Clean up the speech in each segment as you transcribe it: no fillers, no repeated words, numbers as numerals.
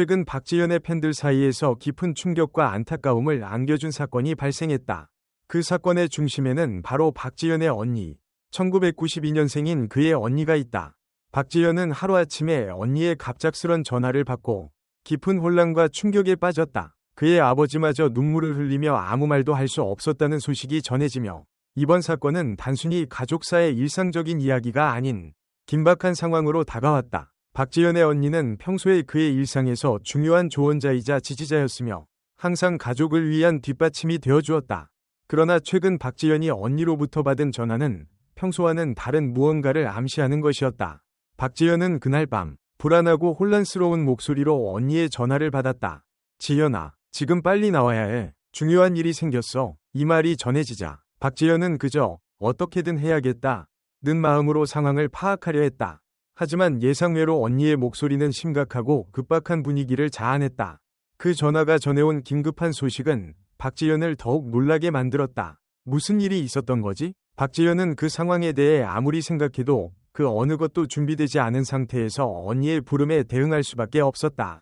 최근 박지연의 팬들 사이에서 깊은 충격과 안타까움을 안겨준 사건이 발생했다. 그 사건의 중심에는 바로 박지연의 언니, 1992년생인 그의 언니가 있다. 박지연은 하루아침에 언니의 갑작스런 전화를 받고 깊은 혼란과 충격에 빠졌다. 그의 아버지마저 눈물을 흘리며 아무 말도 할 수 없었다는 소식이 전해지며 이번 사건은 단순히 가족사의 일상적인 이야기가 아닌 긴박한 상황으로 다가왔다. 박지연의 언니는 평소에 그의 일상에서 중요한 조언자이자 지지자였으며 항상 가족을 위한 뒷받침이 되어주었다. 그러나 최근 박지연이 언니로부터 받은 전화는 평소와는 다른 무언가를 암시하는 것이었다. 박지연은 그날 밤 불안하고 혼란스러운 목소리로 언니의 전화를 받았다. 지연아, 지금 빨리 나와야 해. 중요한 일이 생겼어. 이 말이 전해지자 박지연은 그저 어떻게든 해야겠다 는 마음으로 상황을 파악하려 했다. 하지만 예상외로 언니의 목소리는 심각하고 급박한 분위기를 자아냈다. 그 전화가 전해온 긴급한 소식은 박지연을 더욱 놀라게 만들었다. 무슨 일이 있었던 거지? 박지연은 그 상황에 대해 아무리 생각해도 그 어느 것도 준비되지 않은 상태에서 언니의 부름에 대응할 수밖에 없었다.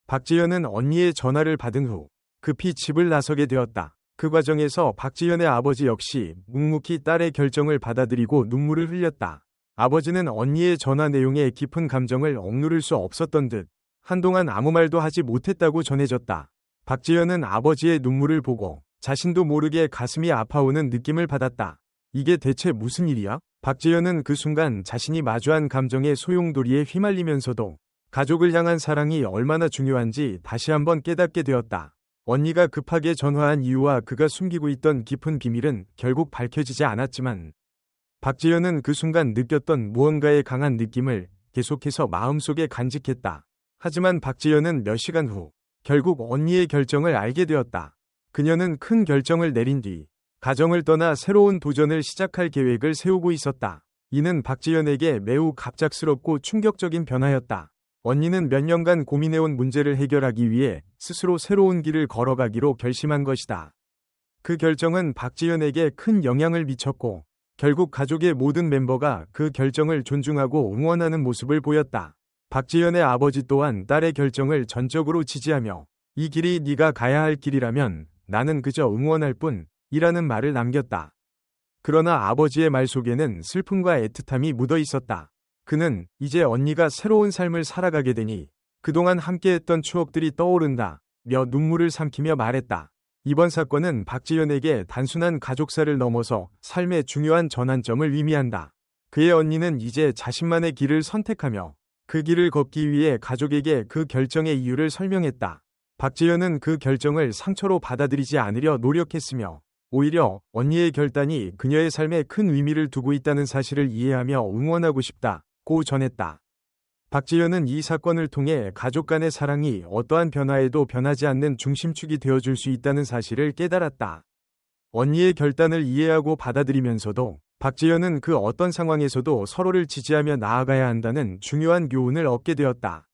박지연은 언니의 전화를 받은 후 급히 집을 나서게 되었다. 그 과정에서 박지연의 아버지 역시 묵묵히 딸의 결정을 받아들이고 눈물을 흘렸다. 아버지는 언니의 전화 내용에 깊은 감정을 억누를 수 없었던 듯 한동안 아무 말도 하지 못했다고 전해졌다. 박지연은 아버지의 눈물을 보고 자신도 모르게 가슴이 아파오는 느낌을 받았다. 이게 대체 무슨 일이야? 박지연은 그 순간 자신이 마주한 감정의 소용돌이에 휘말리면서도 가족을 향한 사랑이 얼마나 중요한지 다시 한번 깨닫게 되었다. 언니가 급하게 전화한 이유와 그가 숨기고 있던 깊은 비밀은 결국 밝혀지지 않았지만 박지연은 그 순간 느꼈던 무언가의 강한 느낌을 계속해서 마음속에 간직했다. 하지만 박지연은 몇 시간 후 결국 언니의 결정을 알게 되었다. 그녀는 큰 결정을 내린 뒤 가정을 떠나 새로운 도전을 시작할 계획을 세우고 있었다. 이는 박지연에게 매우 갑작스럽고 충격적인 변화였다. 언니는 몇 년간 고민해온 문제를 해결하기 위해 스스로 새로운 길을 걸어가기로 결심한 것이다. 그 결정은 박지연에게 큰 영향을 미쳤고 결국 가족의 모든 멤버가 그 결정을 존중하고 응원하는 모습을 보였다. 박지연의 아버지 또한 딸의 결정을 전적으로 지지하며 이 길이 네가 가야 할 길이라면 나는 그저 응원할 뿐이라는 말을 남겼다. 그러나 아버지의 말 속에는 슬픔과 애틋함이 묻어 있었다. 그는 이제 언니가 새로운 삶을 살아가게 되니 그동안 함께했던 추억들이 떠오른다며 눈물을 삼키며 말했다. 이번 사건은 박지연에게 단순한 가족사를 넘어서 삶의 중요한 전환점을 의미한다. 그의 언니는 이제 자신만의 길을 선택하며 그 길을 걷기 위해 가족에게 그 결정의 이유를 설명했다. 박지연은 그 결정을 상처로 받아들이지 않으려 노력했으며 오히려 언니의 결단이 그녀의 삶에 큰 의미를 두고 있다는 사실을 이해하며 응원하고 싶다고 전했다. 박지연은 이 사건을 통해 가족 간의 사랑이 어떠한 변화에도 변하지 않는 중심축이 되어줄 수 있다는 사실을 깨달았다. 언니의 결단을 이해하고 받아들이면서도 박지연은 그 어떤 상황에서도 서로를 지지하며 나아가야 한다는 중요한 교훈을 얻게 되었다.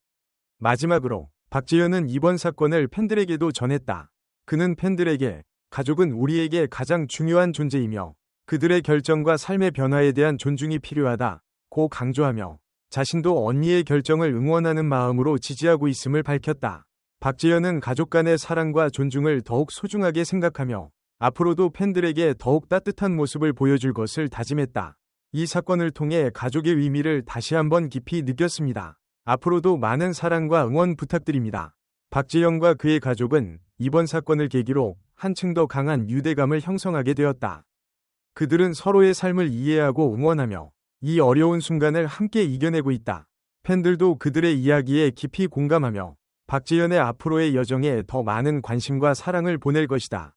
마지막으로 박지연은 이번 사건을 팬들에게도 전했다. 그는 팬들에게 가족은 우리에게 가장 중요한 존재이며 그들의 결정과 삶의 변화에 대한 존중이 필요하다고 강조하며 자신도 언니의 결정을 응원하는 마음으로 지지하고 있음을 밝혔다. 박지연은 가족 간의 사랑과 존중을 더욱 소중하게 생각하며 앞으로도 팬들에게 더욱 따뜻한 모습을 보여줄 것을 다짐했다. 이 사건을 통해 가족의 의미를 다시 한번 깊이 느꼈습니다. 앞으로도 많은 사랑과 응원 부탁드립니다. 박지연과 그의 가족은 이번 사건을 계기로 한층 더 강한 유대감을 형성하게 되었다. 그들은 서로의 삶을 이해하고 응원하며 이 어려운 순간을 함께 이겨내고 있다. 팬들도 그들의 이야기에 깊이 공감하며 박지연의 앞으로의 여정에 더 많은 관심과 사랑을 보낼 것이다.